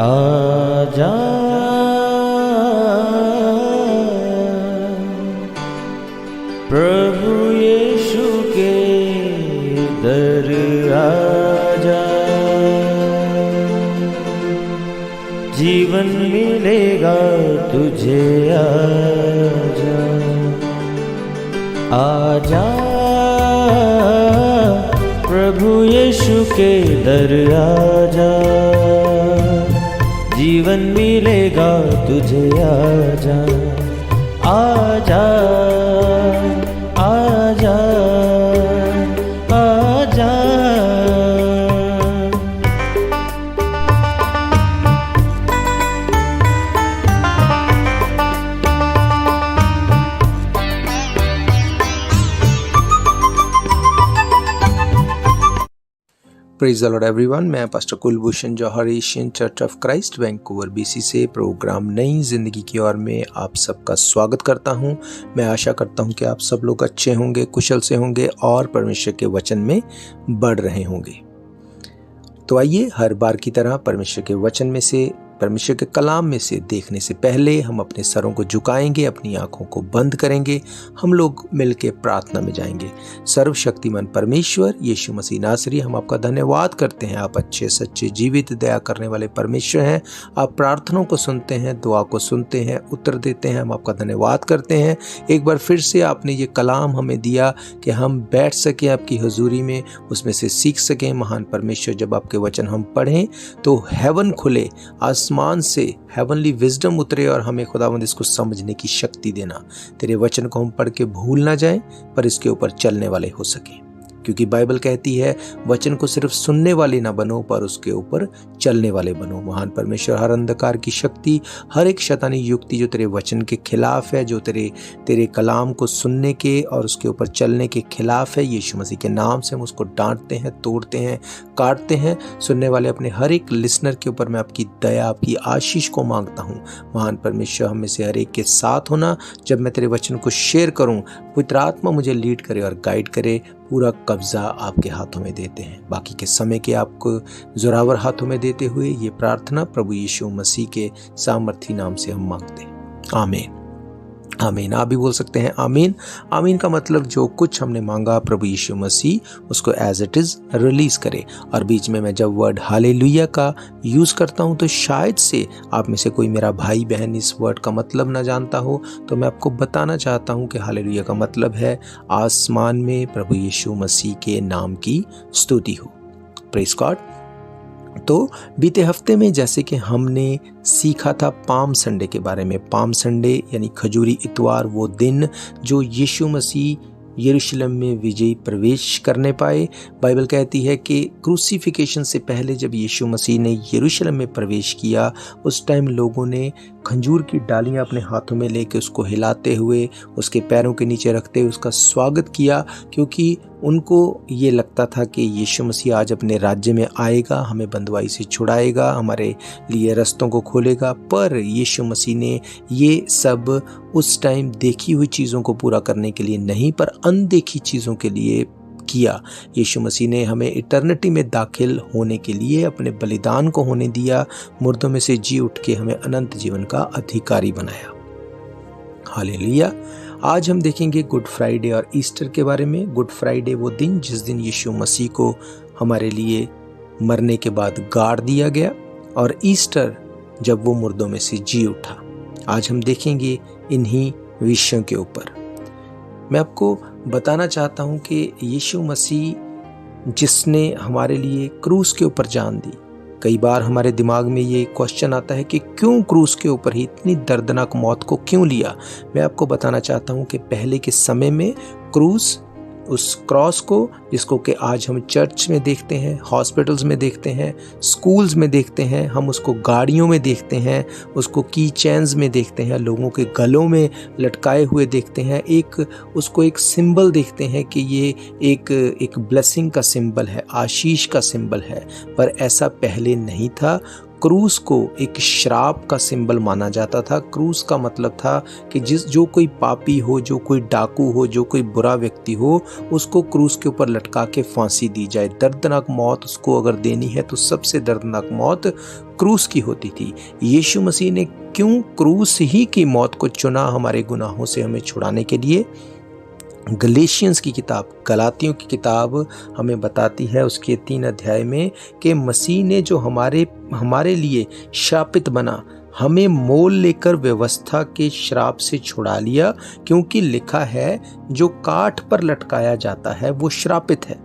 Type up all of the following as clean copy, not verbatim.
आजा प्रभु यीशु के दर आजा, जीवन मिलेगा तुझे। आजा आजा प्रभु यीशु के दर आजा, जीवन मिलेगा तुझे। आजा आजा आजा आजा। Praise the Lord everyone. मैं pastor Kulbhushan Johar, Asian church of Christ Vancouver BC से प्रोग्राम नई जिंदगी की ओर में आप सबका स्वागत करता हूं। मैं आशा करता हूं कि आप सब लोग अच्छे होंगे, कुशल से होंगे और परमेश्वर के वचन में बढ़ रहे होंगे। तो आइए, हर बार की तरह परमेश्वर के वचन में से, परमेश्वर के कलाम में से देखने से पहले हम अपने सरों को झुकाएंगे, अपनी आंखों को बंद करेंगे, हम लोग मिलके प्रार्थना में जाएंगे। सर्वशक्तिमान परमेश्वर यीशु मसीह नासरी, हम आपका धन्यवाद करते हैं। आप अच्छे सच्चे जीवित दया करने वाले परमेश्वर हैं। आप प्रार्थनाओं को सुनते हैं, दुआ को सुनते हैं, उत्तर देते हैं। हम आपका धन्यवाद करते हैं। एक बार फिर से आपने ये कलाम हमें दिया कि हम बैठ सकें आपकी हजूरी में, उसमें से सीख सकें। महान परमेश्वर, जब आपके वचन हम पढ़ें तो हेवन खुले, आसमान से हेवनली विजडम उतरे और हमें खुदावंद इसको समझने की शक्ति देना। तेरे वचन को हम पढ़ के भूल ना जाएं, पर इसके ऊपर चलने वाले हो सके, क्योंकि बाइबल कहती है वचन को सिर्फ सुनने वाले ना बनो, पर उसके ऊपर चलने वाले बनो। महान परमेश्वर, हर अंधकार की शक्ति, हर एक शैतानी युक्ति जो तेरे वचन के खिलाफ है, जो तेरे कलाम को सुनने के और उसके ऊपर चलने के खिलाफ है, यीशु मसीह के नाम से हम उसको डांटते हैं, तोड़ते हैं, काटते हैं। सुनने वाले अपने हर एक लिसनर के ऊपर मैं आपकी दया, आपकी आशीष को मांगता हूँ। महान परमेश्वर, हम में से हर एक के साथ होना। जब मैं तेरे वचन को शेयर करूँ, पवित्र आत्मा मुझे लीड करे और गाइड करे। पूरा कब्जा आपके हाथों में देते हैं। बाकी के समय के आपको जोरावर हाथों में देते हुए ये प्रार्थना प्रभु यीशु मसीह के सामर्थी नाम से हम मांगते हैं। आमीन आमीन। आप भी बोल सकते हैं आमीन। आमीन का मतलब जो कुछ हमने मांगा प्रभु यीशु मसीह उसको एज इट इज रिलीज करे। और बीच में मैं जब वर्ड हालेलुया का यूज करता हूं तो शायद से आप में से कोई मेरा भाई बहन इस वर्ड का मतलब ना जानता हो, तो मैं आपको बताना चाहता हूं कि हालेलुया का मतलब है आसमान में प्रभु यीशु मसीह के नाम की स्तुति हो। Praise God. तो बीते हफ्ते में जैसे कि हमने सीखा था पाम संडे के बारे में। पाम संडे यानी खजूरी इतवार, वो दिन जो यीशु मसीह यरूशलेम में विजयी प्रवेश करने पाए। बाइबल कहती है कि क्रूसिफिकेशन से पहले जब यीशु मसीह ने यरूशलेम में प्रवेश किया, उस टाइम लोगों ने खंजूर की डालियां अपने हाथों में लेके उसको हिलाते हुए, उसके पैरों के नीचे रखते हुए उसका स्वागत किया, क्योंकि उनको ये लगता था कि यीशु मसीह आज अपने राज्य में आएगा, हमें बंदवाई से छुड़ाएगा, हमारे लिए रस्तों को खोलेगा। पर यीशु मसीह ने ये सब उस टाइम देखी हुई चीज़ों को पूरा करने के लिए नहीं, पर अनदेखी चीज़ों के लिए किया। यीशु मसीह ने हमें इटर्निटी में दाखिल होने के लिए अपने बलिदान को होने दिया, मुर्दों में से जी उठ के हमें अनंत जीवन का अधिकारी बनाया। हालेलुया। आज हम देखेंगे गुड फ्राइडे और ईस्टर के बारे में। गुड फ्राइडे वो दिन जिस दिन यीशु मसीह को हमारे लिए मरने के बाद गाड़ दिया गया, और ईस्टर जब वो मुर्दों में से जी उठा। आज हम देखेंगे इन्हीं विषयों के ऊपर। मैं आपको बताना चाहता हूं कि यीशु मसीह जिसने हमारे लिए क्रूस के ऊपर जान दी, कई बार हमारे दिमाग में ये क्वेश्चन आता है कि क्यों क्रूस के ऊपर ही इतनी दर्दनाक मौत को क्यों लिया। मैं आपको बताना चाहता हूँ कि पहले के समय में क्रूस, उस क्रॉस को जिसको कि आज हम चर्च में देखते हैं, हॉस्पिटल्स में देखते हैं, स्कूल्स में देखते हैं, हम उसको गाड़ियों में देखते हैं, उसको की चेन्स में देखते हैं, लोगों के गलों में लटकाए हुए देखते हैं, उसको एक सिंबल देखते हैं कि ये एक ब्लेसिंग का सिंबल है, आशीष का सिंबल है। पर ऐसा पहले नहीं था। क्रूस को एक श्राप का सिंबल माना जाता था। क्रूस का मतलब था कि जो कोई पापी हो, जो कोई डाकू हो, जो कोई बुरा व्यक्ति हो, उसको क्रूस के ऊपर लटका के फांसी दी जाए। दर्दनाक मौत उसको अगर देनी है तो सबसे दर्दनाक मौत क्रूस की होती थी। यीशु मसीह ने क्यों क्रूस ही की मौत को चुना हमारे गुनाहों से हमें छुड़ाने के लिए? गलेशियंस की किताब, गलातियों की किताब हमें बताती है उसके 3 अध्याय में कि मसीह ने जो हमारे लिए शापित बना, हमें मोल लेकर व्यवस्था के श्राप से छुड़ा लिया, क्योंकि लिखा है जो काठ पर लटकाया जाता है वो श्रापित है।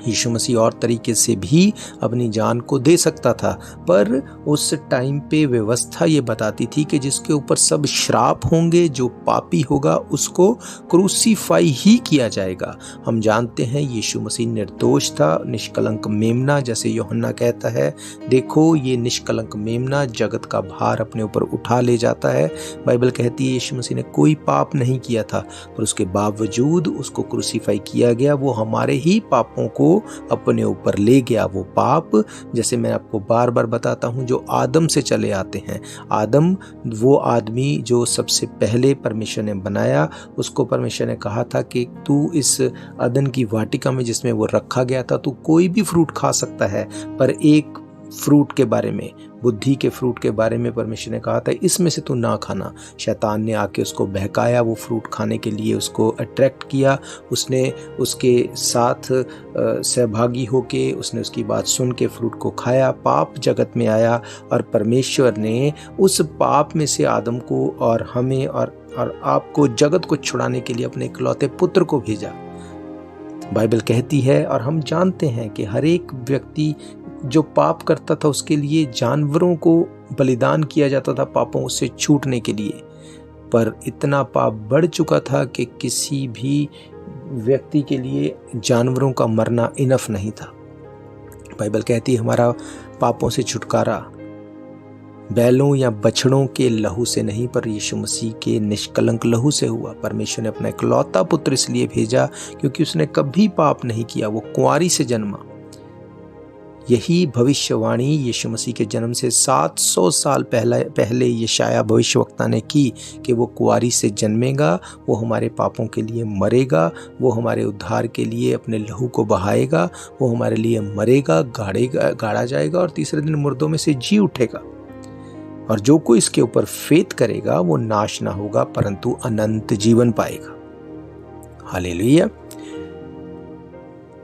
यीशु मसीह और तरीके से भी अपनी जान को दे सकता था, पर उस टाइम पे व्यवस्था ये बताती थी कि जिसके ऊपर सब श्राप होंगे, जो पापी होगा उसको क्रूसीफाई ही किया जाएगा। हम जानते हैं यीशु मसीह निर्दोष था, निष्कलंक मेमना, जैसे यूहन्ना कहता है, देखो ये निष्कलंक मेमना जगत का भार अपने ऊपर उठा ले जाता है। बाइबल कहती है यीशु मसीह ने कोई पाप नहीं किया था, पर उसके बावजूद उसको क्रूसीफाई किया गया। वो हमारे ही पापों को अपने ऊपर ले गया। वो पाप, जैसे मैं आपको बार बार बताता हूं, जो आदम से चले आते हैं। आदम वो आदमी जो सबसे पहले परमेश्वर ने बनाया, उसको परमेश्वर ने कहा था कि तू इस अदन की वाटिका में जिसमें वो रखा गया था, तू कोई भी फ्रूट खा सकता है, पर एक फ्रूट के बारे में, बुद्धि के फ्रूट के बारे में परमेश्वर ने कहा था इसमें से तू ना खाना। शैतान ने आके उसको बहकाया, वो फ्रूट खाने के लिए उसको अट्रैक्ट किया। उसने उसके साथ सहभागी होके उसने उसकी बात सुन के फ्रूट को खाया। पाप जगत में आया और परमेश्वर ने उस पाप में से आदम को और हमें और आपको, जगत को छुड़ाने के लिए अपने इकलौते पुत्र को भेजा। बाइबल कहती है और हम जानते हैं कि हर एक व्यक्ति जो पाप करता था उसके लिए जानवरों को बलिदान किया जाता था पापों से छूटने के लिए, पर इतना पाप बढ़ चुका था कि किसी भी व्यक्ति के लिए जानवरों का मरना इनफ नहीं था। बाइबल कहती है हमारा पापों से छुटकारा बैलों या बछड़ों के लहू से नहीं, पर यीशु मसीह के निष्कलंक लहू से हुआ। परमेश्वर ने अपना इकलौता पुत्र इसलिए भेजा क्योंकि उसने कभी पाप नहीं किया, वो कुंवारी से जन्मा। यही भविष्यवाणी यीशु मसीह के जन्म से 700 साल पहले यशाया भविष्यवक्ता ने की कि वो कुंवारी से जन्मेगा, वो हमारे पापों के लिए मरेगा, वो हमारे उद्धार के लिए अपने लहू को बहाएगा, वो हमारे लिए मरेगा, गाड़ा जाएगा और तीसरे दिन मुर्दों में से जी उठेगा। और जो कोई इसके ऊपर फेथ करेगा वो नाश ना होगा परंतु अनंत जीवन पाएगा। हालेलुया।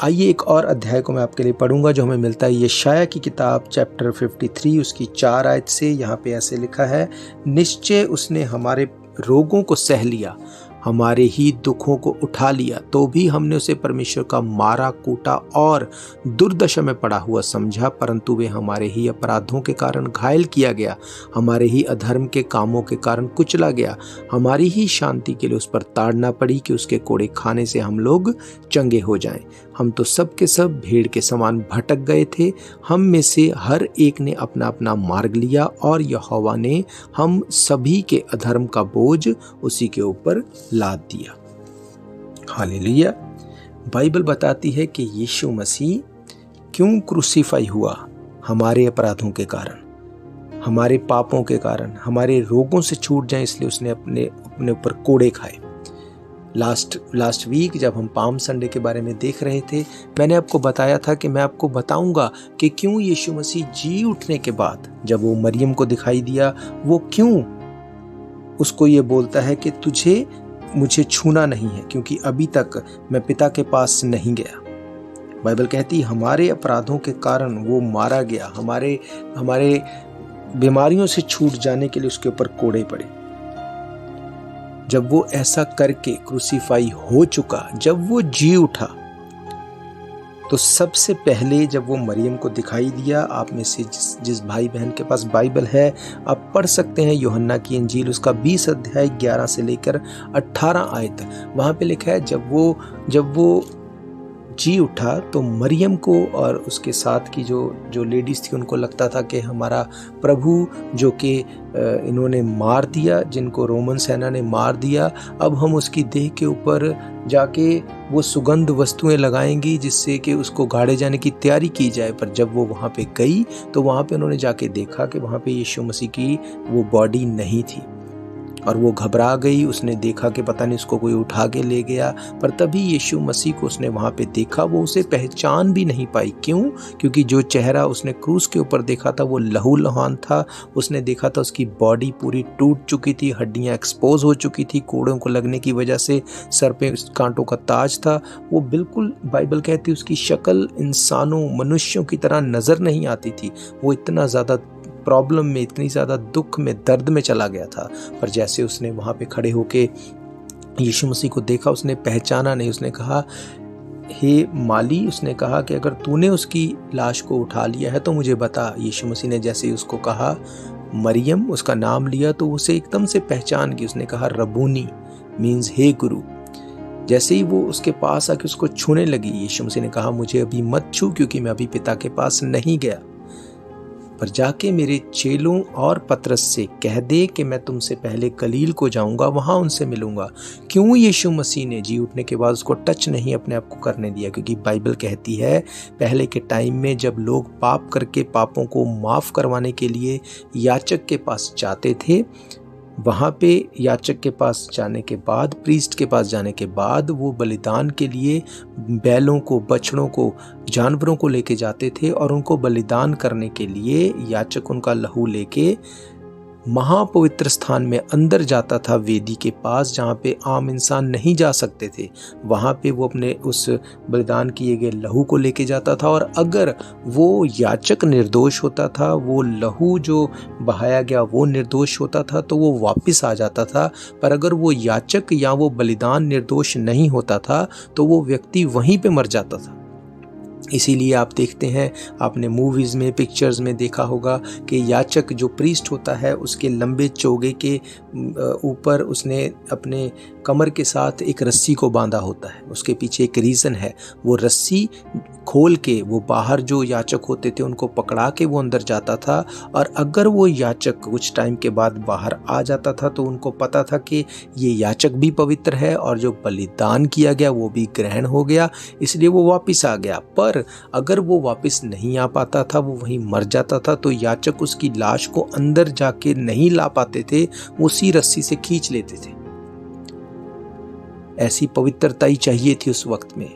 आइए एक और अध्याय को मैं आपके लिए पढ़ूंगा जो हमें मिलता है यशाया की किताब चैप्टर 53 उसकी 4 आयत से। यहाँ पे ऐसे लिखा है, निश्चय उसने हमारे रोगों को सह लिया, हमारे ही दुखों को उठा लिया, तो भी हमने उसे परमेश्वर का मारा कूटा और दुर्दशा में पड़ा हुआ समझा, परंतु वे हमारे ही अपराधों के कारण घायल किया गया, हमारे ही अधर्म के कामों के कारण कुचला गया। हमारी ही शांति के लिए उस पर ताड़ना पड़ी कि उसके कोड़े खाने से हम लोग चंगे हो जाएं। हम तो सब के सब भेड़ के समान भटक गए थे, हम में से हर एक ने अपना अपना मार्ग लिया और यहोवा ने हम सभी के अधर्म का बोझ उसी के ऊपर लाद दिया। हालेलुया। बाइबल बताती है कि यीशु मसीह क्यों क्रूसीफाई हुआ? हमारे अपराधों के कारण, हमारे पापों के कारण, हमारे रोगों से छूट जाए इसलिए उसने अपने ऊपर कोड़े खाए। लास्ट वीक जब हम पाम संडे के बारे में देख रहे थे, मैंने आपको बताया था कि मैं आपको बताऊंगा कि क्यों यीशु मसीह जी उठने के बाद जब वो मरियम को दिखाई दिया, वो क्यों उसको ये बोलता है कि तुझे मुझे छूना नहीं है क्योंकि अभी तक मैं पिता के पास नहीं गया। बाइबल कहती हमारे अपराधों के कारण वो मारा गया, हमारे बीमारियों से छूट जाने के लिए उसके ऊपर कोड़े पड़े। जब वो ऐसा करके क्रूसीफाई हो चुका, जब वो जी उठा, तो सबसे पहले जब वो मरियम को दिखाई दिया, आप में से जिस भाई बहन के पास बाइबल है आप पढ़ सकते हैं यूहन्ना की इंजील उसका 20 अध्याय 11 से लेकर 18 आयत। वहां पे लिखा है जब वो जी उठा तो मरियम को और उसके साथ की जो लेडीज़ थी उनको लगता था कि हमारा प्रभु जो कि इन्होंने मार दिया, जिनको रोमन सेना ने मार दिया, अब हम उसकी देह के ऊपर जाके वो सुगंध वस्तुएं लगाएंगी जिससे कि उसको गाड़े जाने की तैयारी की जाए। पर जब वो वहाँ पे गई तो वहाँ पे उन्होंने जाके देखा कि वहाँ पे यीशु मसीह की वो बॉडी नहीं थी और वो घबरा गई। उसने देखा कि पता नहीं उसको कोई उठा के ले गया, पर तभी यीशु मसीह को उसने वहाँ पे देखा। वो उसे पहचान भी नहीं पाई। क्यों? क्योंकि जो चेहरा उसने क्रूस के ऊपर देखा था वो लहूलुहान था। उसने देखा था उसकी बॉडी पूरी टूट चुकी थी, हड्डियाँ एक्सपोज हो चुकी थी कोड़ों को लगने की वजह से, सर पे कांटों का ताज था। वो बिल्कुल, बाइबल कहती है उसकी शक्ल इंसानों मनुष्यों की तरह नज़र नहीं आती थी। वो इतना ज़्यादा प्रॉब्लम में, इतनी ज़्यादा दुख में, दर्द में चला गया था। पर जैसे उसने वहाँ पे खड़े होके यीशु मसीह को देखा, उसने पहचाना नहीं। उसने कहा, हे माली, उसने कहा कि अगर तूने उसकी लाश को उठा लिया है तो मुझे बता। यीशु मसीह ने जैसे ही उसको कहा मरियम, उसका नाम लिया, तो उसे एकदम से पहचान की। उसने कहा रबूनी, मीन्स हे गुरु। जैसे ही वो उसके पास आके उसको छूने लगी, यीशु मसीह ने कहा मुझे अभी मत छू, क्योंकि मैं अभी पिता के पास नहीं गया, पर जाके मेरे चेलों और पतरस से कह दे कि मैं तुमसे पहले गलील को जाऊंगा, वहां उनसे मिलूंगा। क्यों यीशु मसीह ने जी उठने के बाद उसको टच नहीं अपने आप को करने दिया? क्योंकि बाइबल कहती है पहले के टाइम में जब लोग पाप करके पापों को माफ करवाने के लिए याचक के पास जाते थे, वहाँ पे याचक के पास जाने के बाद, प्रीस्ट के पास जाने के बाद, वो बलिदान के लिए बैलों को, बछड़ों को, जानवरों को लेके जाते थे और उनको बलिदान करने के लिए याचक उनका लहू लेके महापवित्र स्थान में अंदर जाता था, वेदी के पास, जहाँ पे आम इंसान नहीं जा सकते थे। वहाँ पे वो अपने उस बलिदान किए गए लहू को लेके जाता था और अगर वो याचक निर्दोष होता था, वो लहू जो बहाया गया वो निर्दोष होता था, तो वो वापस आ जाता था। पर अगर वो याचक या वो बलिदान निर्दोष नहीं होता था तो वो व्यक्ति वहीं पे मर जाता था। इसीलिए आप देखते हैं, आपने मूवीज़ में, पिक्चर्स में देखा होगा कि याचक जो प्रीस्ट होता है उसके लंबे चोगे के ऊपर उसने अपने कमर के साथ एक रस्सी को बांधा होता है। उसके पीछे एक रीज़न है। वो रस्सी खोल के वो बाहर जो याचक होते थे उनको पकड़ा के वो अंदर जाता था, और अगर वो याचक कुछ टाइम के बाद बाहर आ जाता था तो उनको पता था कि ये याचक भी पवित्र है और जो बलिदान किया गया वो भी ग्रहण हो गया, इसलिए वो वापस आ गया। पर अगर वो वापस नहीं आ पाता था, वो वहीं मर जाता था, तो याचक उसकी लाश को अंदर जाके नहीं ला पाते थे, वो उसी रस्सी से खींच लेते थे। ऐसी पवित्रता ही चाहिए थी उस वक्त में।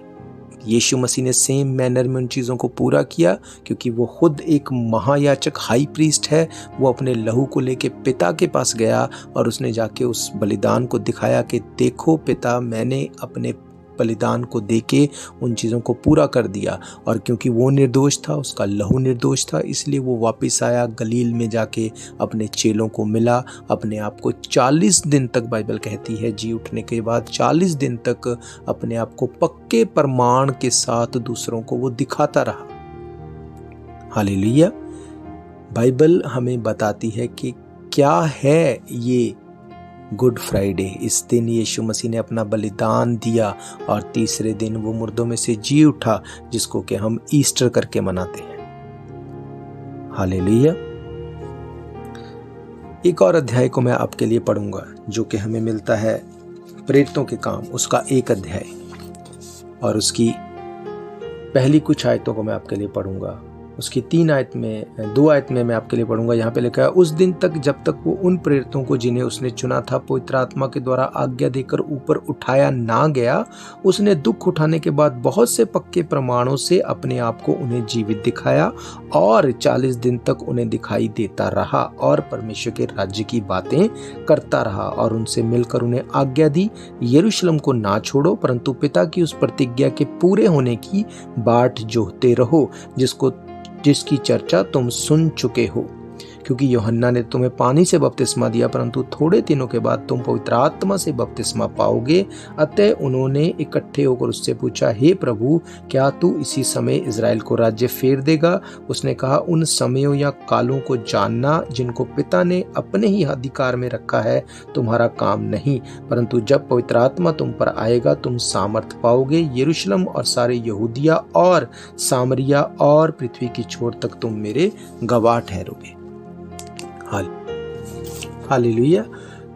यीशु मसीह ने सेम मैनर में उन चीज़ों को पूरा किया, क्योंकि वो खुद एक महायाचक, हाई प्रीस्ट है। वो अपने लहू को लेके पिता के पास गया और उसने जाके उस बलिदान को दिखाया कि देखो पिता, मैंने अपने बलिदान को देके उन चीज़ों को पूरा कर दिया। और क्योंकि वो निर्दोष था, उसका लहू निर्दोष था, इसलिए वो वापस आया, गलील में जाके अपने चेलों को मिला। अपने आप को 40 दिन तक, बाइबल कहती है, जी उठने के बाद 40 दिन तक अपने आप को पक्के प्रमाण के साथ दूसरों को वो दिखाता रहा। हालेलुया। बाइबल हमें बताती है कि क्या है ये गुड फ्राइडे। इस दिन यीशु मसीह ने अपना बलिदान दिया और तीसरे दिन वो मुर्दों में से जी उठा, जिसको कि हम ईस्टर करके मनाते हैं। हालेलुया। एक और अध्याय को मैं आपके लिए पढ़ूंगा जो कि हमें मिलता है प्रेरितों के काम, उसका एक अध्याय, और उसकी पहली कुछ आयतों को मैं आपके लिए पढ़ूंगा। उसकी 2 आयत में मैं आपके लिए पढ़ूंगा। यहाँ पे लिखा है, उस दिन तक जब तक वो उन प्रेरितों को जिन्हें उसने चुना था पवित्र आत्मा के द्वारा आज्ञा देकर ऊपर उठाया ना गया, उसने दुख उठाने के बाद बहुत से पक्के प्रमाणों से अपने आप को उन्हें जीवित दिखाया और 40 दिन तक उन्हें दिखाई देता रहा और परमेश्वर के राज्य की बातें करता रहा और उनसे मिलकर उन्हें आज्ञा दी, यरूशलेम को ना छोड़ो, परंतु पिता की उस प्रतिज्ञा के पूरे होने की बाट जोहते रहो जिसकी चर्चा तुम सुन चुके हो, क्योंकि यूहन्ना ने तुम्हें पानी से बपतिस्मा दिया, परंतु थोड़े दिनों के बाद तुम पवित्र आत्मा से बपतिस्मा पाओगे। अतः उन्होंने इकट्ठे होकर उससे पूछा, हे प्रभु, क्या तू इसी समय इजराइल को राज्य फेर देगा? उसने कहा, उन समयों या कालों को जानना जिनको पिता ने अपने ही अधिकार में रखा है तुम्हारा काम नहीं, परंतु जब पवित्र आत्मा तुम पर आएगा तुम सामर्थ पाओगे। यरूशलेम और सारे यहूदिया और सामरिया और पृथ्वी की छोर तक तुम मेरे गवाह ठहरोगे। हालेलुया।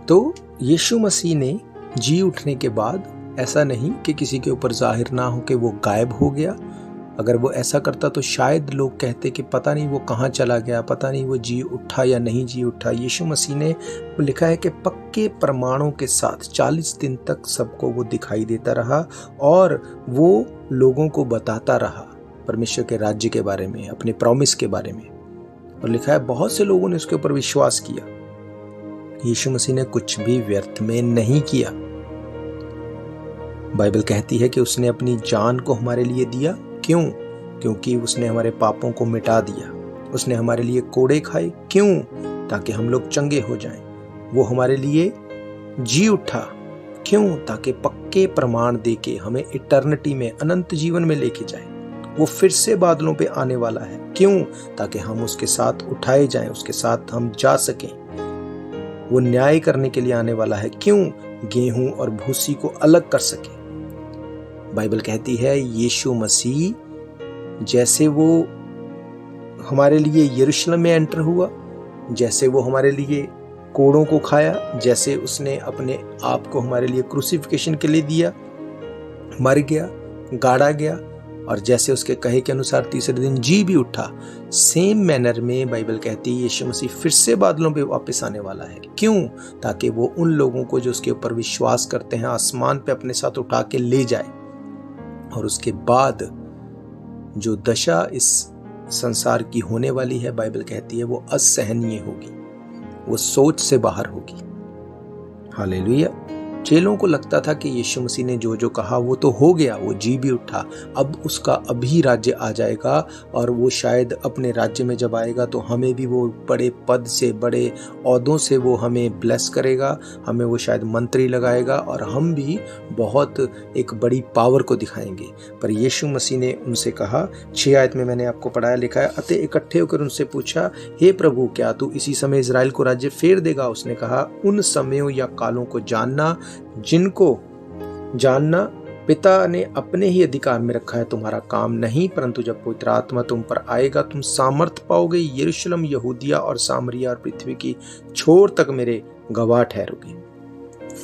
तो यीशु मसीह ने जी उठने के बाद ऐसा नहीं कि किसी के ऊपर जाहिर ना हो कि वो गायब हो गया। अगर वो ऐसा करता तो शायद लोग कहते कि पता नहीं वो कहाँ चला गया, पता नहीं वो जी उठा या नहीं जी उठा। यीशु मसीह ने लिखा है कि पक्के प्रमाणों के साथ 40 दिन तक सबको वो दिखाई देता रहा और वो लोगों को बताता रहा परमेश्वर के राज्य के बारे में, अपने प्रॉमिस के बारे में। और लिखा है बहुत से लोगों ने उसके ऊपर विश्वास किया। यीशु मसीह ने कुछ भी व्यर्थ में नहीं किया। बाइबल कहती है कि उसने अपनी जान को हमारे लिए दिया। क्यों? क्योंकि उसने हमारे पापों को मिटा दिया। उसने हमारे लिए कोड़े खाए। क्यों? ताकि हम लोग चंगे हो जाएं। वो हमारे लिए जी उठा। क्यों? ताकि पक्के प्रमाण देके हमें इटर्निटी में, अनंत जीवन में लेके जाए। वो फिर से बादलों पे आने वाला है। क्यों? ताकि हम उसके साथ उठाए जाएं, उसके साथ हम जा सकें। वो न्याय करने के लिए आने वाला है। क्यों? गेहूं और भूसी को अलग कर सके। बाइबल कहती है यीशु मसीह जैसे वो हमारे लिए यरूशलेम में एंटर हुआ, जैसे वो हमारे लिए कोड़ों को खाया, जैसे उसने अपने आप को हमारे लिए क्रूसिफिकेशन के लिए दिया, मर गया, गाड़ा गया और जैसे उसके कहे के अनुसार तीसरे दिन जी भी उठा, सेम मैनर में बाइबल कहती है यीशु मसीह फिर से बादलों पे वापस आने वाला है। क्यों? ताकि वो उन लोगों को जो उसके ऊपर विश्वास करते हैं आसमान पे अपने साथ उठा के ले जाए। और उसके बाद जो दशा इस संसार की होने वाली है, बाइबल कहती है वो असहनीय होगी, वो सोच से बाहर होगी। हालेलुया। चेलों को लगता था कि यीशु मसीह ने जो जो कहा वो तो हो गया, वो जी भी उठा, अब उसका अभी राज्य आ जाएगा और वो शायद अपने राज्य में जब आएगा तो हमें भी वो बड़े पद से, बड़े ओहदों से वो हमें ब्लेस करेगा, हमें वो शायद मंत्री लगाएगा और हम भी बहुत एक बड़ी पावर को दिखाएंगे। पर यीशु मसीह ने उनसे कहा, 6 आयत में मैंने आपको पढ़ाया, लिखा है, अतः इकट्ठे होकर उनसे पूछा, हे प्रभु, क्या तू इसी समय इजराइल को राज्य फेर देगा? उसने कहा, उन समयों या कालों को जानना जिनको जानना पिता ने अपने ही अधिकार में रखा है तुम्हारा काम नहीं, परंतु जब पवित्र आत्मा तुम पर आएगा तुम सामर्थ पाओगे। यरूशलेम, यहूदिया और सामरिया और पृथ्वी की छोर तक मेरे गवाह ठहरोगे।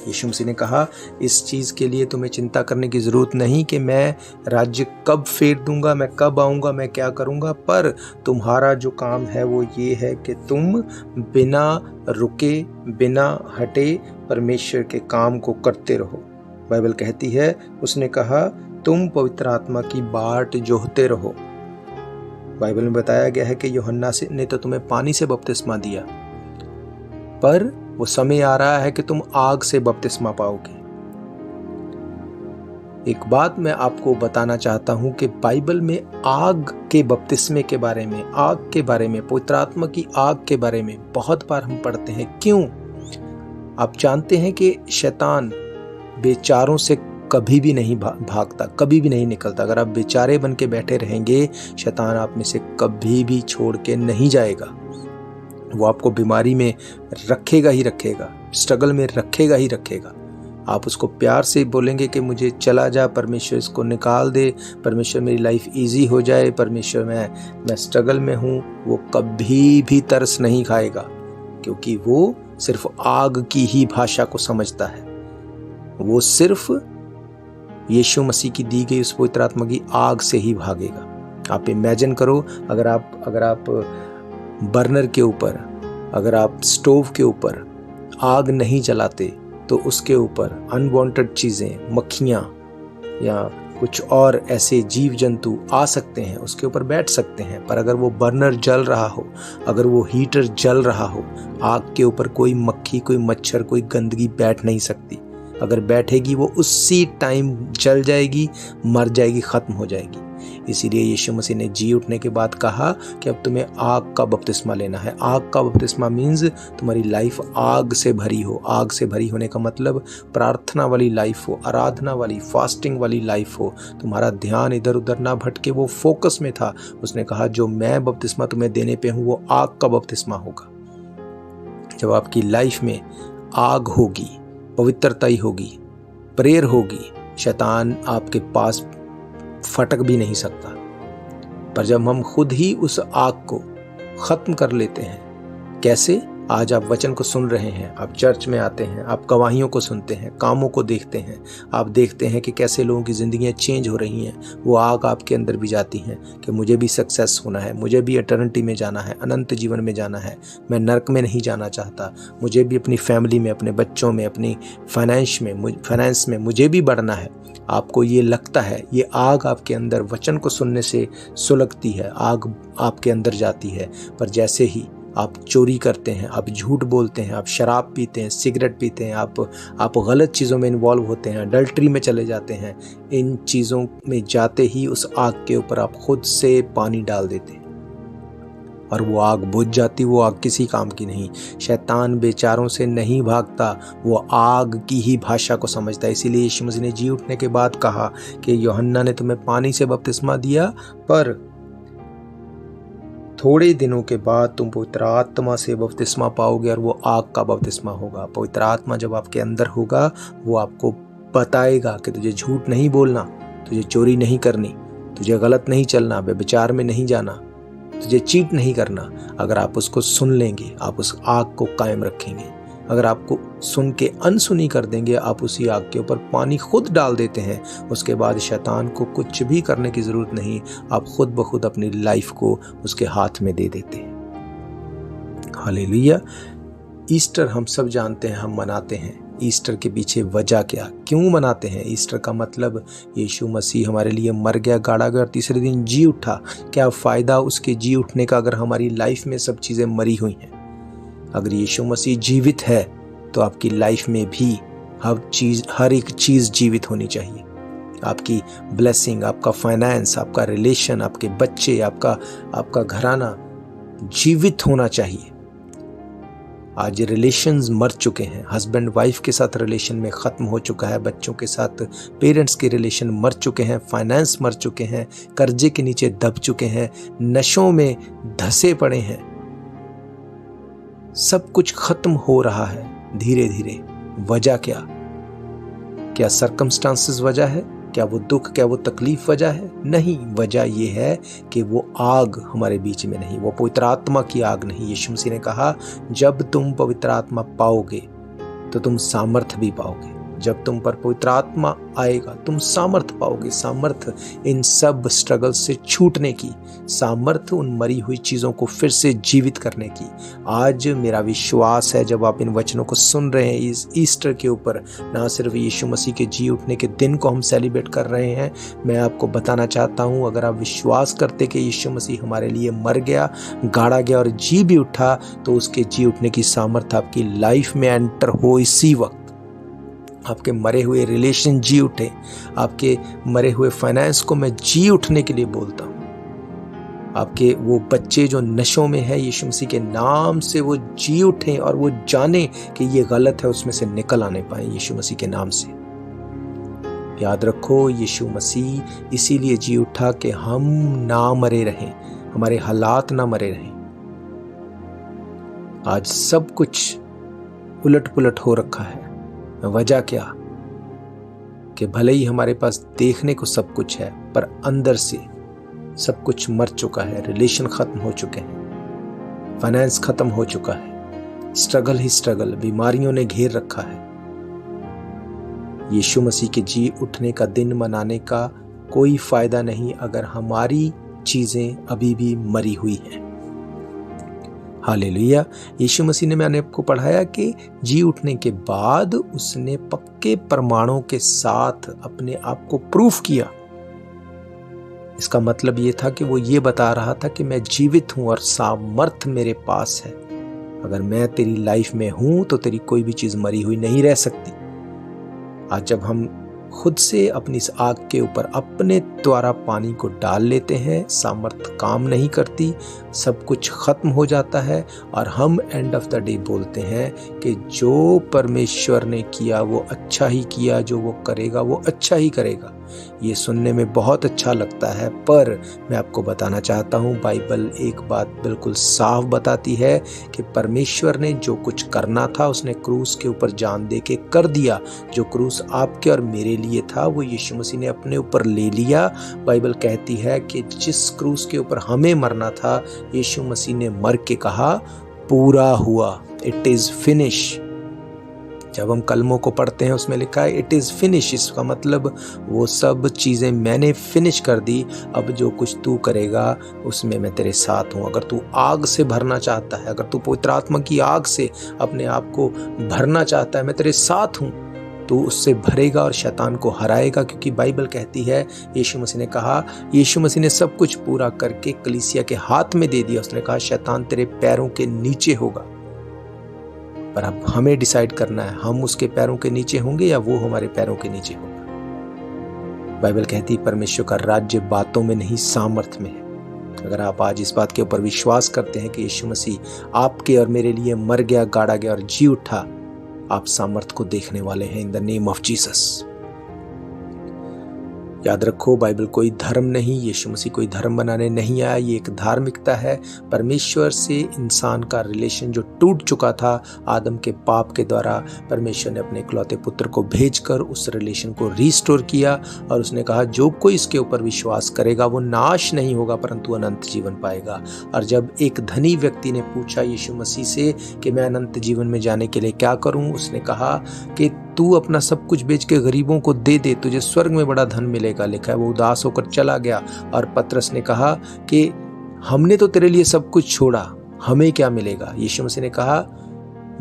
यीशु मसीह ने कहा, इस चीज के लिए तुम्हें चिंता करने की जरूरत नहीं कि मैं राज्य कब फेर दूंगा, मैं कब आऊंगा, मैं क्या करूंगा, पर तुम्हारा जो काम है वो ये है कि तुम बिना रुके, बिना हटे परमेश्वर के काम को करते रहो। बाइबल कहती है, उसने कहा, तुम पवित्र आत्मा की बाट जोहते रहो। बाइबल में बताया गया है कि यूहन्ना ने तो तुम्हें पानी से बपतिस्मा दिया, पर वो समय आ रहा है कि तुम आग से बपतिस्मा पाओगे। एक बात मैं आपको बताना चाहता हूं कि बाइबल में आग के बपतिस्मे के बारे में, आग के बारे में, पवित्र आत्मा की आग के बारे में बहुत बार हम पढ़ते हैं। क्यों? आप जानते हैं कि शैतान बेचारों से कभी भी नहीं भागता, कभी भी नहीं निकलता। अगर आप बेचारे बन के बैठे रहेंगे, शैतान आप में से कभी भी छोड़ के नहीं जाएगा। वो आपको बीमारी में रखेगा ही रखेगा, स्ट्रगल में रखेगा ही रखेगा। आप उसको प्यार से बोलेंगे कि मुझे चला जा, परमेश्वर इसको निकाल दे, परमेश्वर मेरी लाइफ इजी हो जाए, परमेश्वर मैं स्ट्रगल में हूँ, वो कभी भी तरस नहीं खाएगा, क्योंकि वो सिर्फ आग की ही भाषा को समझता है। वो सिर्फ यीशु मसीह की दी गई उस पवित्र आत्मा की आग से ही भागेगा। आप इमेजिन करो, अगर आप बर्नर के ऊपर, अगर आप स्टोव के ऊपर आग नहीं जलाते तो उसके ऊपर अनवांटेड चीज़ें, मक्खियाँ या कुछ और ऐसे जीव जंतु आ सकते हैं, उसके ऊपर बैठ सकते हैं। पर अगर वो बर्नर जल रहा हो, अगर वो हीटर जल रहा हो, आग के ऊपर कोई मक्खी, कोई मच्छर, कोई गंदगी बैठ नहीं सकती। अगर बैठेगी वो उसी टाइम जल जाएगी, मर जाएगी, ख़त्म हो जाएगी। इसीलिए यीशु मसीह ने जी उठने के बाद कहा कि अब तुम्हें आग का बपतिस्मा लेना है। आग का बपतिस्मा मीन्स तुम्हारी लाइफ आग से भरी हो। आग से भरी होने का मतलब प्रार्थना वाली लाइफ हो, आराधना वाली, फास्टिंग वाली लाइफ हो, तुम्हारा ध्यान इधर उधर ना भटके, वो फोकस में था। उसने कहा जो मैं बपतिस्मा तुम्हें देने पे हूँ वो आग का बपतिस्मा होगा। जब आपकी लाइफ में आग होगी, पवित्रता ही होगी, प्रेयर होगी, शैतान आपके पास फटक भी नहीं सकता। पर जब हम खुद ही उस आग को खत्म कर लेते हैं, कैसे? आज आप वचन को सुन रहे हैं, आप चर्च में आते हैं, आप गवाहियों को सुनते हैं, कामों को देखते हैं, आप देखते हैं कि कैसे लोगों की ज़िंदगियां चेंज हो रही हैं। वो आग आपके अंदर भी जाती हैं कि मुझे भी सक्सेस होना है, मुझे भी एटर्निटी में जाना है, अनंत जीवन में जाना है, मैं नर्क में नहीं जाना चाहता, मुझे भी अपनी फैमिली में, अपने बच्चों में, अपनी फाइनेंस में मुझे भी बढ़ना है। आपको ये लगता है, ये आग आपके अंदर वचन को सुनने से सुलगती है, आग आपके अंदर जाती है। पर जैसे ही आप चोरी करते हैं, आप झूठ बोलते हैं, आप शराब पीते हैं, सिगरेट पीते हैं, आप गलत चीज़ों में इन्वॉल्व होते हैं, अडल्ट्री में चले जाते हैं, इन चीज़ों में जाते ही उस आग के ऊपर आप खुद से पानी डाल देते हैं और वो आग बुझ जाती। वो आग किसी काम की नहीं। शैतान बेचारों से नहीं भागता, वो आग की ही भाषा को समझता है। इसीलिए यीशु मसीह ने जी उठने के बाद कहा कि यूहन्ना ने तुम्हें पानी से बपतिस्मा दिया, पर थोड़े दिनों के बाद तुम पवित्र आत्मा से बपतिस्मा पाओगे और वो आग का बपतिस्मा होगा। पवित्र आत्मा जब आपके अंदर होगा, वो आपको बताएगा कि तुझे झूठ नहीं बोलना, तुझे चोरी नहीं करनी, तुझे गलत नहीं चलना, व्यभिचार में नहीं जाना, तुझे चीट नहीं करना। अगर आप उसको सुन लेंगे, आप उस आग को कायम रखेंगे। अगर आपको सुन के अनसुनी कर देंगे, आप उसी आग के ऊपर पानी खुद डाल देते हैं, उसके बाद शैतान को कुछ भी करने की ज़रूरत नहीं, आप खुद ब खुद अपनी लाइफ को उसके हाथ में दे देते हैं। हालेलुया। ईस्टर हम सब जानते हैं, हम मनाते हैं। ईस्टर के पीछे वजह क्या, क्यों मनाते हैं? ईस्टर का मतलब यीशु मसीह हमारे लिए मर गया, गाड़ा गया और तीसरे दिन जी उठा। क्या फ़ायदा उसके जी उठने का अगर हमारी लाइफ में सब चीज़ें मरी हुई हैं? अगर यीशु मसीह जीवित है तो आपकी लाइफ में भी हर एक चीज़ जीवित होनी चाहिए। आपकी ब्लेसिंग, आपका फाइनेंस, आपका रिलेशन, आपके बच्चे, आपका घराना जीवित होना चाहिए। आज रिलेशंस मर चुके हैं, हस्बैंड वाइफ के साथ रिलेशन में ख़त्म हो चुका है, बच्चों के साथ पेरेंट्स के रिलेशन मर चुके हैं, फाइनेंस मर चुके हैं, कर्जे के नीचे दब चुके हैं, नशों में धंसे पड़े हैं। सब कुछ खत्म हो रहा है धीरे धीरे। वजह क्या? क्या सर्कमस्टांसेस वजह है? क्या वो दुख, क्या वो तकलीफ वजह है? नहीं, वजह ये है कि वो आग हमारे बीच में नहीं, वो पवित्र आत्मा की आग नहीं। यीशु मसीह ने कहा जब तुम पवित्र आत्मा पाओगे तो तुम सामर्थ भी पाओगे। जब तुम पर पवित्र आत्मा आएगा तुम सामर्थ पाओगे। सामर्थ इन सब स्ट्रगल से छूटने की, सामर्थ उन मरी हुई चीज़ों को फिर से जीवित करने की। आज मेरा विश्वास है जब आप इन वचनों को सुन रहे हैं इस ईस्टर के ऊपर, ना सिर्फ यीशु मसीह के जी उठने के दिन को हम सेलिब्रेट कर रहे हैं, मैं आपको बताना चाहता हूँ अगर आप विश्वास करते कि यीशु मसीह हमारे लिए मर गया, गाड़ा गया और जी भी उठा, तो उसके जी उठने की सामर्थ आपकी लाइफ में एंटर हो इसी वक्त। आपके मरे हुए रिलेशन जी उठे, आपके मरे हुए फाइनेंस को मैं जी उठने के लिए बोलता हूँ। आपके वो बच्चे जो नशों में है, यीशु मसीह के नाम से वो जी उठें और वो जाने कि ये गलत है, उसमें से निकल आने पाए यीशु मसीह के नाम से। याद रखो, यीशु मसीह इसीलिए जी उठा कि हम ना मरे रहें, हमारे हालात ना मरे रहें। आज सब कुछ उलट पुलट हो रखा है। वजह क्या? कि भले ही हमारे पास देखने को सब कुछ है, पर अंदर से सब कुछ मर चुका है। रिलेशन खत्म हो चुके हैं, फाइनेंस खत्म हो चुका है, स्ट्रगल ही स्ट्रगल, बीमारियों ने घेर रखा है। यीशु मसीह के जी उठने का दिन मनाने का कोई फायदा नहीं अगर हमारी चीजें अभी भी मरी हुई हैं। हालेलुया। यीशु मसीह ने, मैंने आपको पढ़ाया कि जी उठने के बाद उसने पक्के प्रमाणों के साथ अपने आप को प्रूफ किया। इसका मतलब ये था कि वो ये बता रहा था कि मैं जीवित हूं और सामर्थ मेरे पास है। अगर मैं तेरी लाइफ में हूं तो तेरी कोई भी चीज मरी हुई नहीं रह सकती। आज जब हम खुद से अपनी इस आग के ऊपर अपने द्वारा पानी को डाल लेते हैं, सामर्थ काम नहीं करती, सब कुछ खत्म हो जाता है और हम एंड ऑफ द डे बोलते हैं कि जो परमेश्वर ने किया वो अच्छा ही किया, जो वो करेगा वो अच्छा ही करेगा। ये सुनने में बहुत अच्छा लगता है, पर मैं आपको बताना चाहता हूँ बाइबल एक बात बिल्कुल साफ बताती है कि परमेश्वर ने जो कुछ करना था उसने क्रूस के ऊपर जान दे के कर दिया। जो क्रूस आपके और मेरे लिए था वो यीशु मसीह ने अपने ऊपर ले लिया। बाइबल कहती है कि जिस क्रूस के ऊपर हमें मरना था यीशु मसीह ने मर के कहा पूरा हुआ, इट इज फिनिश। जब हम कलमों को पढ़ते हैं उसमें लिखा है इट इज़ फिनिश, इसका मतलब वो सब चीज़ें मैंने फिनिश कर दी, अब जो कुछ तू करेगा उसमें मैं तेरे साथ हूँ। अगर तू आग से भरना चाहता है, अगर तू पवित्र आत्मा की आग से अपने आप को भरना चाहता है, मैं तेरे साथ हूँ। तू उससे भरेगा और शैतान को हराएगा, क्योंकि बाइबल कहती है यीशु मसीह ने कहा, यीशु मसीह ने सब कुछ पूरा करके कलीसिया के हाथ में दे दिया। उसने कहा शैतान तेरे पैरों के नीचे होगा। पर अब हमें डिसाइड करना है हम उसके पैरों के नीचे होंगे या वो हमारे पैरों के नीचे होगा। बाइबल कहती है परमेश्वर का राज्य बातों में नहीं सामर्थ्य में है। अगर आप आज इस बात के ऊपर विश्वास करते हैं कि यीशु मसीह आपके और मेरे लिए मर गया, गाड़ा गया और जी उठा, आप सामर्थ्य को देखने वाले हैं in the name of Jesus. याद रखो बाइबल कोई धर्म नहीं, यीशु मसीह कोई धर्म बनाने नहीं आया, ये एक धार्मिकता है। परमेश्वर से इंसान का रिलेशन जो टूट चुका था आदम के पाप के द्वारा, परमेश्वर ने अपने इकलौते पुत्र को भेजकर उस रिलेशन को रीस्टोर किया और उसने कहा जो कोई इसके ऊपर विश्वास करेगा वो नाश नहीं होगा परंतु अनंत जीवन पाएगा। और जब एक धनी व्यक्ति ने पूछा यीशु मसीह से कि मैं अनंत जीवन में जाने के लिए क्या करूं, उसने कहा कि तू अपना सब कुछ बेच के गरीबों को दे दे, तुझे स्वर्ग में बड़ा धन मिलेगा। लिखा है वो उदास होकर चला गया और पतरस ने कहा कि हमने तो तेरे लिए सब कुछ छोड़ा, हमें क्या मिलेगा। यीशु मसीह ने कहा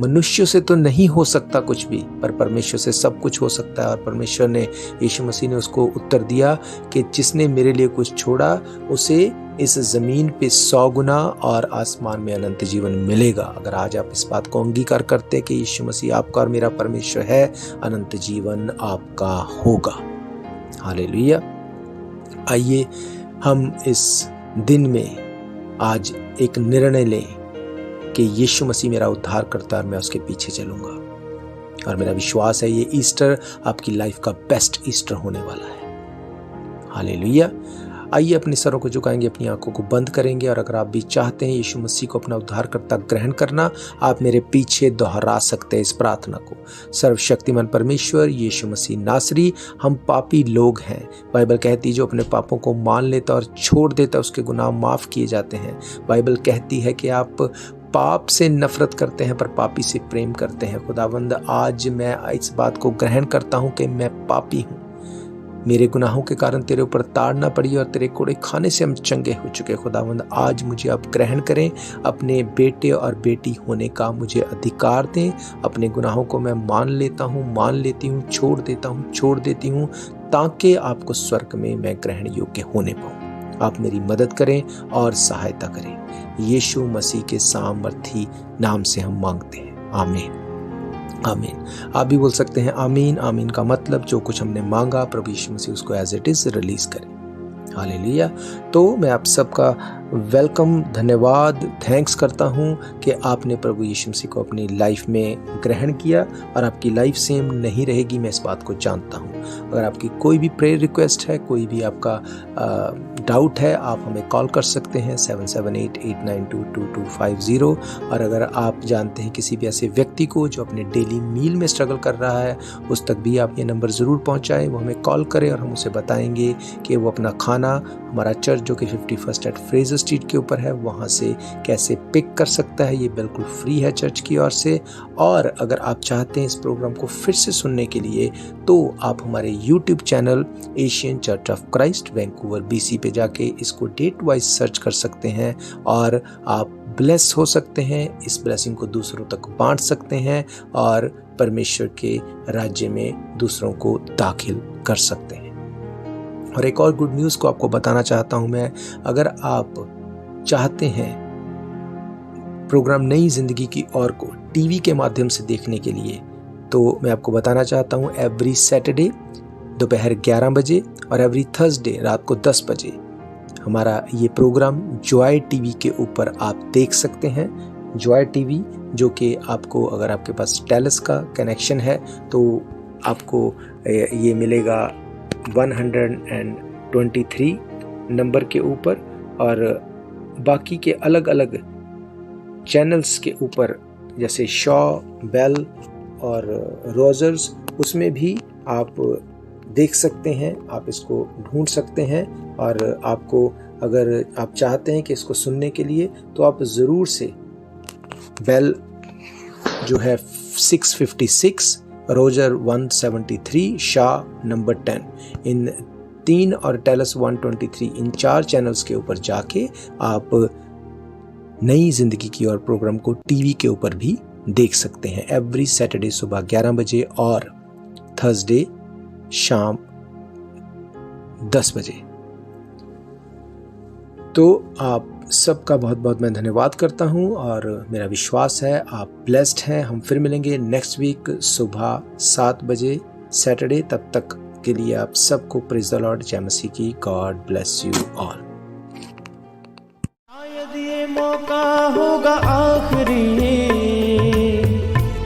मनुष्य से तो नहीं हो सकता कुछ भी, पर परमेश्वर से सब कुछ हो सकता है। और परमेश्वर ने, यीशु मसीह ने उसको उत्तर दिया कि जिसने मेरे लिए कुछ छोड़ा उसे इस जमीन पे 100 गुना और आसमान में अनंत जीवन मिलेगा। अगर आज आप इस बात को अंगीकार करते हैं कि यीशु मसीह आपका और मेरा परमेश्वर है, अनंत जीवन आपका होगा। हालेलुया। आइए हम इस दिन में आज एक निर्णय लें कि यीशु मसीह मेरा उद्धार करता है और मैं उसके पीछे चलूंगा। और मेरा विश्वास है ये ईस्टर आपकी लाइफ का बेस्ट ईस्टर होने वाला है। हालेलुया। आइए अपने सरों को झुकाएंगे, अपनी आंखों को बंद करेंगे और अगर आप भी चाहते हैं यीशु मसीह को अपना उद्धारकर्ता ग्रहण करना, आप मेरे पीछे दोहरा सकते हैं इस प्रार्थना को। सर्वशक्तिमान परमेश्वर यीशु मसीह नासरी, हम पापी लोग हैं। बाइबल कहती है जो अपने पापों को मान लेता और छोड़ देता उसके गुनाह माफ किए जाते हैं। बाइबल कहती है कि आप पाप से नफरत करते हैं पर पापी से प्रेम करते हैं। खुदावंद आज मैं इस बात को ग्रहण करता हूं कि मैं पापी हूं, मेरे गुनाहों के कारण तेरे ऊपर ताड़ना पड़ी और तेरे कोड़े खाने से हम चंगे हो चुके। खुदावंद आज मुझे आप ग्रहण करें, अपने बेटे और बेटी होने का मुझे अधिकार दें। अपने गुनाहों को मैं मान लेता हूँ, मान लेती हूँ, छोड़ देता हूँ, छोड़ देती हूँ, ताकि आपको स्वर्ग में मैं ग्रहण योग्य होने पाऊँ। आप मेरी मदद करें और सहायता करें। यीशु मसीह के सामर्थी नाम से हम मांगते हैं, आमीन आमीन। आप भी बोल सकते हैं आमीन। आमीन का मतलब जो कुछ हमने मांगा प्रभु यीशु मसीह उसको एज इट इज रिलीज करें। हालेलुया। तो मैं आप सबका वेलकम, धन्यवाद, थैंक्स करता हूँ कि आपने प्रभु यीशु मसीह को अपनी लाइफ में ग्रहण किया और आपकी लाइफ सेम नहीं रहेगी, मैं इस बात को जानता हूँ। अगर आपकी कोई भी प्रेयर रिक्वेस्ट है, कोई भी आपका डाउट है, आप हमें कॉल कर सकते हैं 7788922250। और अगर आप जानते हैं किसी भी ऐसे व्यक्ति को जो अपने डेली मील में स्ट्रगल कर रहा है, उस तक भी आप ये नंबर ज़रूर पहुँचाएँ, वो हमें कॉल करें और हम उसे बताएंगे कि वो अपना खाना हमारा चर्च जो कि 51 एट फ्रेजर स्ट्रीट के ऊपर है वहाँ से कैसे पिक कर सकता है। ये बिल्कुल फ्री है चर्च की ओर से। और अगर आप चाहते हैं इस प्रोग्राम को फिर से सुनने के लिए तो आप हमारे YouTube channel Asian church of Christ Vancouver BC पे जाके इसको डेट वाइज सर्च कर सकते हैं और आप ब्लेस हो सकते हैं, इस ब्लेसिंग को दूसरों तक बांट सकते हैं और परमेश्वर के राज्य में दूसरों को दाखिल कर सकते हैं। और एक और गुड न्यूज़ को आपको बताना चाहता हूं मैं, अगर आप चाहते हैं प्रोग्राम नई जिंदगी की ओर को टीवी के माध्यम से देखने के लिए, तो मैं आपको बताना चाहता हूं एवरी सैटरडे दोपहर 11 बजे और एवरी थर्सडे रात को 10 बजे हमारा ये प्रोग्राम जॉय टीवी के ऊपर आप देख सकते हैं। जॉय टीवी जो कि आपको, अगर आपके पास टेलस का कनेक्शन है तो आपको ये मिलेगा 123 नंबर के ऊपर, और बाकी के अलग अलग चैनल्स के ऊपर जैसे शॉ, बेल और रोजर्स, उसमें भी आप देख सकते हैं। आप इसको ढूंढ सकते हैं, और आपको अगर आप चाहते हैं कि इसको सुनने के लिए तो आप ज़रूर से बेल जो है 656, रोजर 173, शाह नंबर 10, इन 3 और टेलस 123, इन 4 चैनल्स के ऊपर जाके आप नई जिंदगी की ओर प्रोग्राम को टीवी के ऊपर भी देख सकते हैं। एवरी सैटरडे सुबह 11 बजे और थर्सडे शाम 10 बजे। तो आप सबका बहुत बहुत मैं धन्यवाद करता हूं, और मेरा विश्वास है आप ब्लेस्ड हैं। हम फिर मिलेंगे नेक्स्ट वीक सुबह 7 बजे सैटरडे। तब तक के लिए आप सबको प्रेज द लॉर्ड, जय मसीह की। God bless you all. शायद ये मौका होगा आखिरी,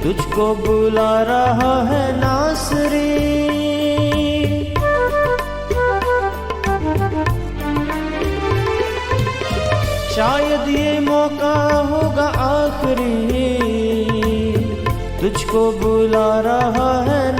तुझको बुला रहा है नासरी। शायद ये मौका होगा आखिरी, तुझको बुला रहा है